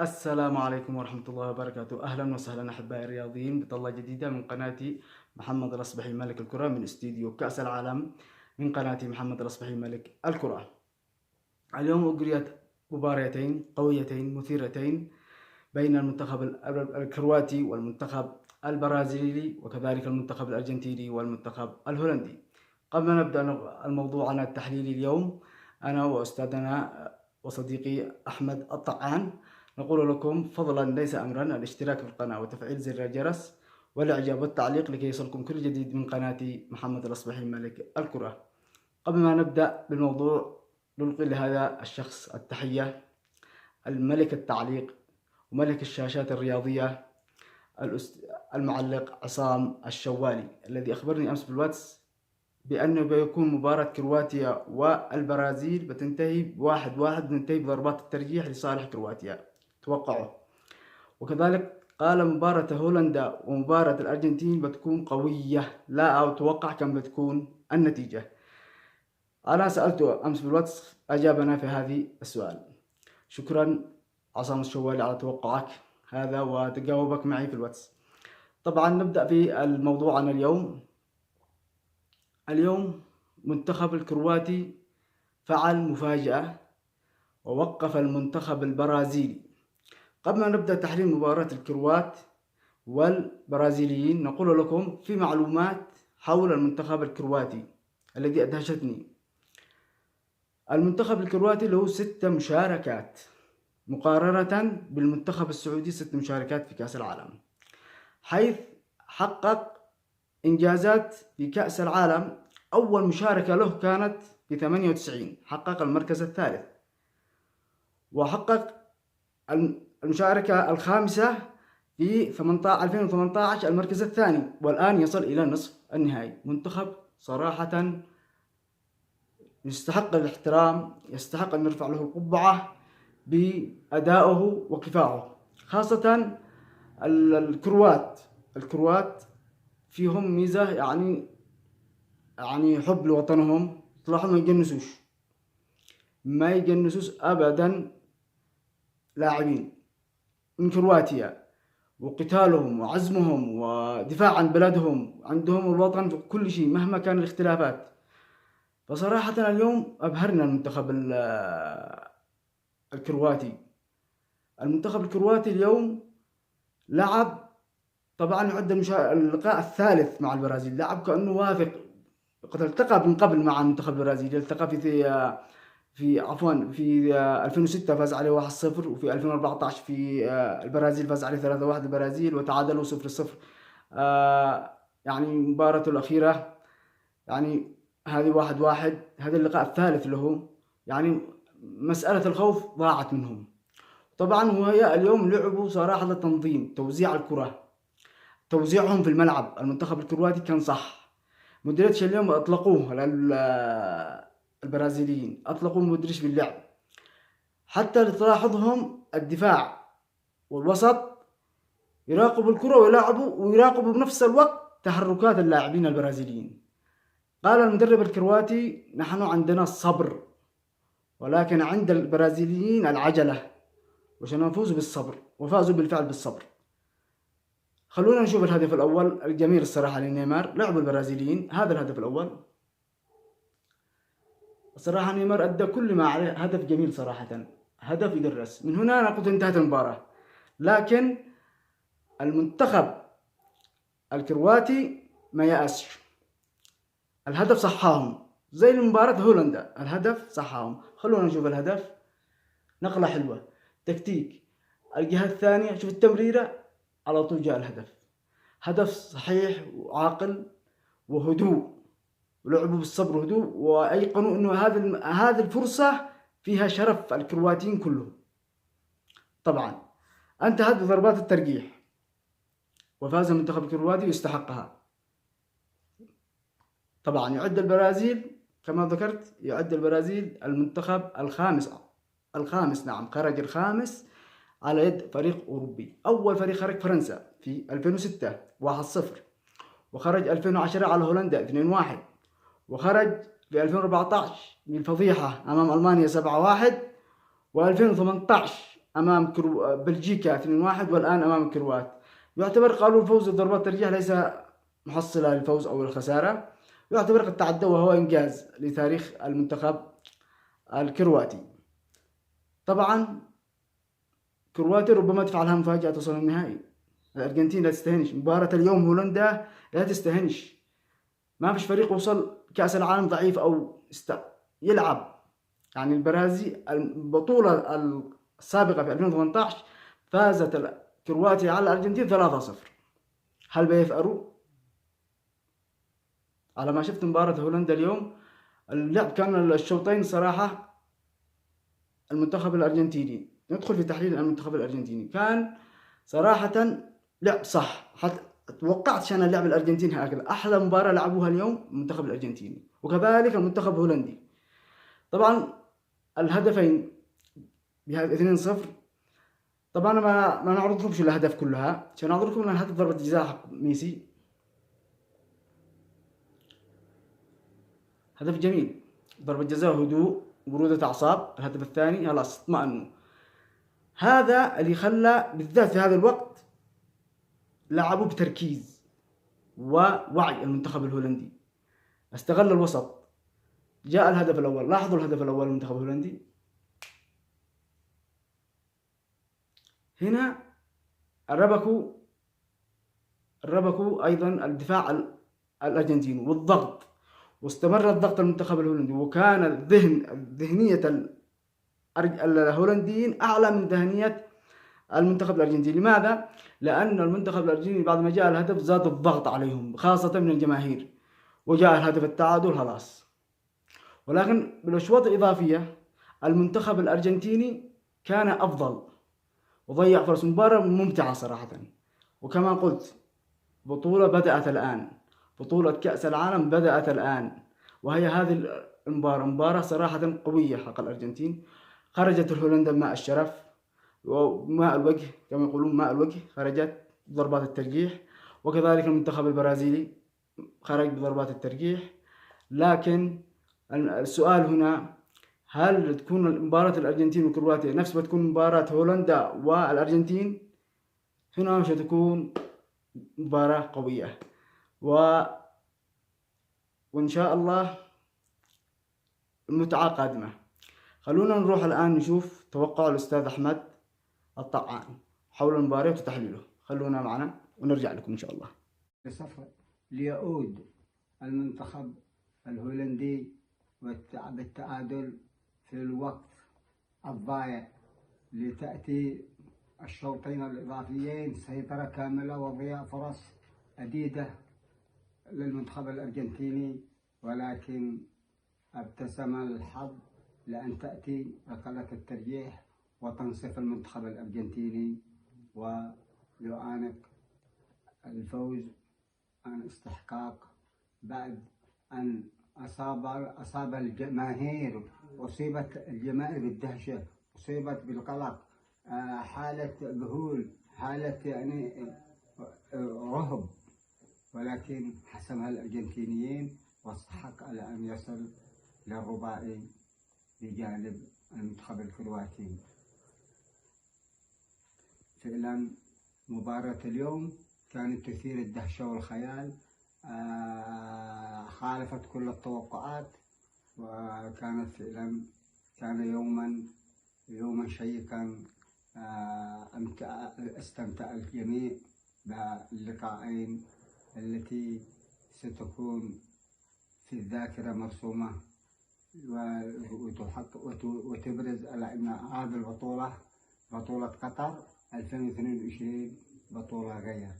السلام عليكم ورحمة الله وبركاته. أهلا وسهلا أحبائي الرياضيين بطلة جديدة من قناتي محمد الأصبحي ملك الكرة من استديو كأس العالم من قناتي محمد الأصبحي ملك الكرة. اليوم أجريت مباراتين قويتين مثيرتين بين المنتخب الكرواتي والمنتخب البرازيلي وكذلك المنتخب الأرجنتيني والمنتخب الهولندي. قبل أن نبدأ الموضوعنا التحليلي اليوم، أنا وأستاذنا وصديقي أحمد الطعان نقول لكم فضلا ليس أمرا الاشتراك في القناة وتفعيل زر الجرس والإعجاب والتعليق لكي يصلكم كل جديد من قناتي محمد الأصبحي ملك الكرة. قبل ما نبدأ بالموضوع نلقي لهذا الشخص التحية، الملك التعليق وملك الشاشات الرياضية المعلق عصام الشوالي، الذي أخبرني أمس بالواتس بأنه بيكون مباراة كرواتيا والبرازيل بتنتهي بواحد بتنتهي بضربات الترجيح لصالح كرواتيا، توقعوا. وكذلك قال مباراة هولندا ومباراة الأرجنتين بتكون قوية، لا أتوقع كم بتكون النتيجة. أنا سألته أمس بالواتس أجابنا في هذه السؤال. شكرا عصام الشوالي على توقعك هذا وتجاوبك معي في الواتس. طبعا نبدأ في الموضوع عن اليوم منتخب الكرواتي فعل مفاجأة ووقف المنتخب البرازيلي. قبل ما نبدأ تحليل مباراة الكروات والبرازيليين نقول لكم في معلومات حول المنتخب الكرواتي الذي أدهشتني. المنتخب الكرواتي له 6 مشاركات مقارنة بالمنتخب السعودي 6 مشاركات في كأس العالم، حيث حقق إنجازات في كأس العالم. أول مشاركة له كانت في 98 حقق المركز الثالث، وحقق المشاركة الخامسة في 2018 المركز الثاني، والآن يصل إلى نصف النهائي. منتخب صراحة يستحق الاحترام، يستحق أن نرفع له القبعة بأدائه وكفاحه، خاصة الكروات فيهم ميزة يعني حب لوطنهم. تلاحظوا ما يجنسوش أبدا لاعبين من كرواتيا، وقتالهم وعزمهم ودفاع عن بلدهم، عندهم الوطن في كل شيء مهما كان الاختلافات. فصراحة اليوم أبهرنا المنتخب الكرواتي. المنتخب الكرواتي اليوم لعب، طبعا يعد اللقاء الثالث مع البرازيل، لعب كأنه واثق. قد التقى من قبل مع المنتخب البرازيلي، التقى في 2006 فاز عليه 1-0، وفي 2014 في البرازيل فاز عليه 3-1 البرازيل، وتعادلوا 0-0. يعني مباراته الأخيرة يعني هذه 1-1، هذا اللقاء الثالث له. يعني مسألة الخوف ضاعت منهم. طبعا وهي اليوم لعبوا صراحة التنظيم، توزيع الكرة، توزيعهم في الملعب. المنتخب الكرواتي كان صح. مودريتش اليوم أطلقوه البرازيليين، أطلقوا مودريتش باللعب. حتى تلاحظهم الدفاع والوسط يراقبوا الكرة ويراقبوا بنفس الوقت تحركات اللاعبين البرازيليين. قال المدرب الكرواتي: نحن عندنا الصبر، ولكن عند البرازيليين العجلة، وسنفوز بالصبر، وفازوا بالفعل بالصبر. خلونا نشوف الهدف الأول الجميل الصراحة لنيمار. لعبوا البرازيليين هذا الهدف الأول، الصراحة نيمار أدى كل ما عليه، هدف جميل صراحة، هدف يدرس. من هنا نقول انتهت المباراة. لكن المنتخب الكرواتي ما يأسش، الهدف صحاهم زي مباراة هولندا، الهدف صحاهم. خلونا نشوف الهدف، نقلة حلوة، تكتيك. الجهة الثانية شوف التمريرة، على طول جاء الهدف. هدف صحيح وعاقل وهدوء، ولعبوا بالصبر وهدوء، وأيقنوا أنه هذه الفرصة فيها شرف الكرواتيين كلهم. طبعا انتهت بضربات الترجيح وفاز المنتخب الكرواتي ويستحقها. طبعا يعد البرازيل كما ذكرت، يعد البرازيل المنتخب الخامس، نعم، خرج الخامس على يد فريق أوروبي. أول فريق خرج فرنسا في 2006 1-0، وخرج 2010 على هولندا 2-1، وخرج في 2014 بالفضيحة أمام ألمانيا 7-1، و2018 أمام بلجيكا 2-1، والآن أمام الكروات. يعتبر قالوا الفوز بضربات الترجيح ليس محصلة للفوز أو الخسارة، يعتبر قد تعدى، وهو إنجاز لتاريخ المنتخب الكرواتي. طبعا كرواتيا ربما تفعلها مفاجأة توصل النهائي. الأرجنتين لا تستهنش، مباراة اليوم هولندا لا تستهنش. ما فيش فريق وصل كأس العالم ضعيف أو يلعب. يعني البرازيل البطولة السابقة في 2018 فازت كرواتيا على الأرجنتين 3-0. هل بيفقروا؟ على ما شفت مباراة هولندا اليوم، اللعب كان الشوطين صراحة المنتخب الأرجنتيني، ندخل في تحليل المنتخب الأرجنتيني، كان صراحة لعب صح. حتى توقعتش أنا اللعب الأرجنتيني هكذا. أحلى مباراة لعبوها اليوم المنتخب الأرجنتيني، وكذلك المنتخب الهولندي. طبعا الهدفين بهذا 2-0. طبعا ما نعرض لكمش الأهداف كلها، عشان نعرض لكم هدف ضربة جزاء حق ميسي، هدف جميل، ضربة جزاء، هدوء، برودة أعصاب. الهدف الثاني خلاص اطمأنوا. هذا اللي خلى بالذات في هذا الوقت لعبوا بتركيز ووعي المنتخب الهولندي، استغل الوسط. جاء الهدف الأول، لاحظوا الهدف الأول المنتخب الهولندي هنا ربكوا أيضا الدفاع الأرجنتيني والضغط، واستمر الضغط المنتخب الهولندي، وكان ذهنية الهولنديين أعلى من ذهنية المنتخب الأرجنتيني. لماذا؟ لأن المنتخب الأرجنتيني بعد ما جاء الهدف زاد الضغط عليهم خاصة من الجماهير، وجاء الهدف التعادل خلاص. ولكن بالأشواط الإضافية المنتخب الأرجنتيني كان أفضل وضيع فرص. مباراة ممتعة صراحة. وكما قلت بطولة بدأت الآن، بطولة كأس العالم بدأت الآن، وهي هذه المباراة صراحة قوية حق الأرجنتين. خرجت الهولندا بماء الشرف وماء الوجه، كما يقولون ماء الوجه، خرجت بضربات الترجيح. وكذلك المنتخب البرازيلي خرج بضربات الترجيح. لكن السؤال هنا، هل تكون مباراة الأرجنتين وكرواتيا نفس ما تكون مباراة هولندا والأرجنتين؟ هنا مش هتكون مباراة قوية. وإن شاء الله المتعة قادمة. خلونا نروح الآن نشوف توقع الأستاذ أحمد الطعان حول المباراة وتحليله. خلونا معنا ونرجع لكم إن شاء الله. بسفر ليعود المنتخب الهولندي بالتعادل في الوقت الضايع لتأتي الشوطين الإضافيين سيطرة كاملة وضياع فرص عديدة للمنتخب الأرجنتيني، ولكن ابتسم الحظ لأن تأتي ركلة الترجيح وتنصف المنتخب الأرجنتيني ويعانق الفوز عن استحقاق، بعد أن أصاب الجماهير، أصيبت الجماهير بالدهشة، أصيبت بالقلق، حالة ذهول، حالة يعني رهب، ولكن حسمها الأرجنتينيين واستحق على أن يصل للرباعي بجانب المنتخب الكرواتي. فعلا مباراة اليوم كانت تثير الدهشة والخيال، خالفت كل التوقعات، وكانت فعلا كان يوما شيقا. استمتع الجميع باللقاءين التي ستكون في الذاكرة مرسومة وتبرز على أن هذه البطولة بطولة قطر 2022 بطولة غير.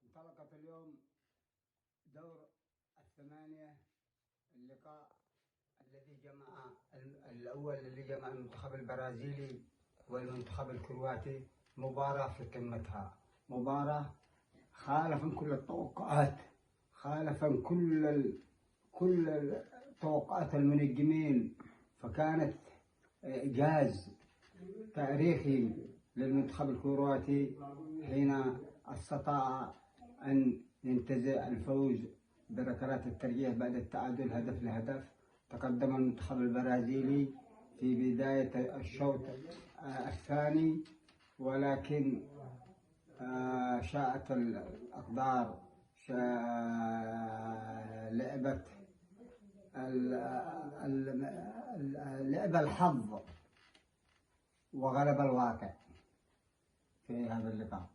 انطلقت اليوم دور الثمانية، اللقاء الذي جمع الأول اللي جمع المنتخب البرازيلي والمنتخب الكرواتي. مباراة في قمتها، مباراة خالفا كل التوقعات، خالفا كل التوقعات المنجمين، فكانت إنجاز تاريخي للمنتخب الكرواتي حين استطاع أن ينتزع الفوز بركلات الترجيح بعد التعادل هدف لهدف. تقدم المنتخب البرازيلي في بداية الشوط الثاني، ولكن شاءت الأقدار لعبة لعب الحظ وغلب الواقع في هذا اللقاء.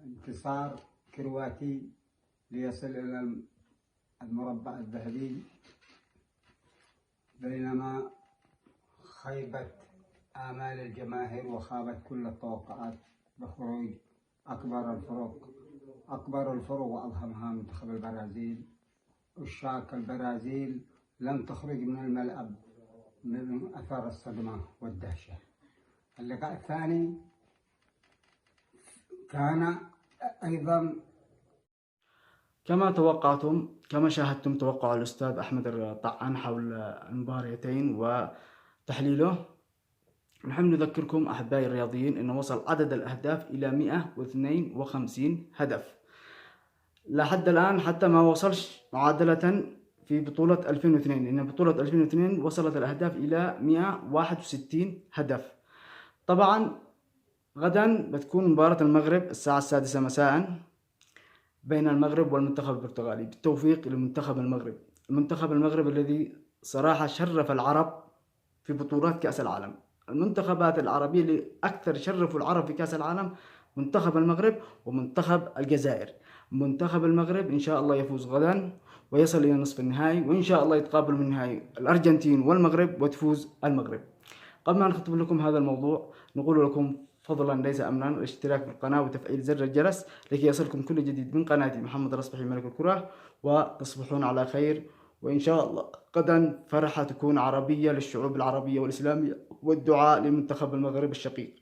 انتصار كرواتي ليصل إلى المربع الذهبي، بينما خيبت آمال الجماهير وخابت كل التوقعات بخروج أكبر الفرق وأضخمها منتخب البرازيل. عشاق البرازيل لم تخرج من الملعب من أثر الصدمة والدهشة. اللقاء الثاني كان أيضا كما توقعتم، كما شاهدتم توقع الأستاذ أحمد الطعان حول المباراتين وتحليله. نحن نذكركم أحبائي الرياضيين أنه وصل عدد الأهداف إلى 152 هدف لحد الآن، حتى ما وصلش معادلة في بطولة 2002، إن بطولة 2002 وصلت الأهداف إلى 161 هدف. طبعا غدا بتكون مباراة المغرب الساعة 6 مساء بين المغرب والمنتخب البرتغالي. بالتوفيق لمنتخب المغرب، المنتخب المغرب الذي صراحة شرف العرب في بطولات كأس العالم. المنتخبات العربية اللي أكثر شرفوا العرب في كأس العالم منتخب المغرب ومنتخب الجزائر. منتخب المغرب إن شاء الله يفوز غدا ويصل إلى نصف النهائي، وإن شاء الله يتقابل من النهائي الأرجنتين والمغرب وتفوز المغرب. قبل ما نختم لكم هذا الموضوع نقول لكم فضلا ليس أمرا الاشتراك في القناة وتفعيل زر الجرس لكي يصلكم كل جديد من قناتي محمد الأصبحي ملك الكرة، وتصبحون على خير. وإن شاء الله غدا فرحة تكون عربية للشعوب العربية والإسلامية، والدعاء لمنتخب المغرب الشقيق.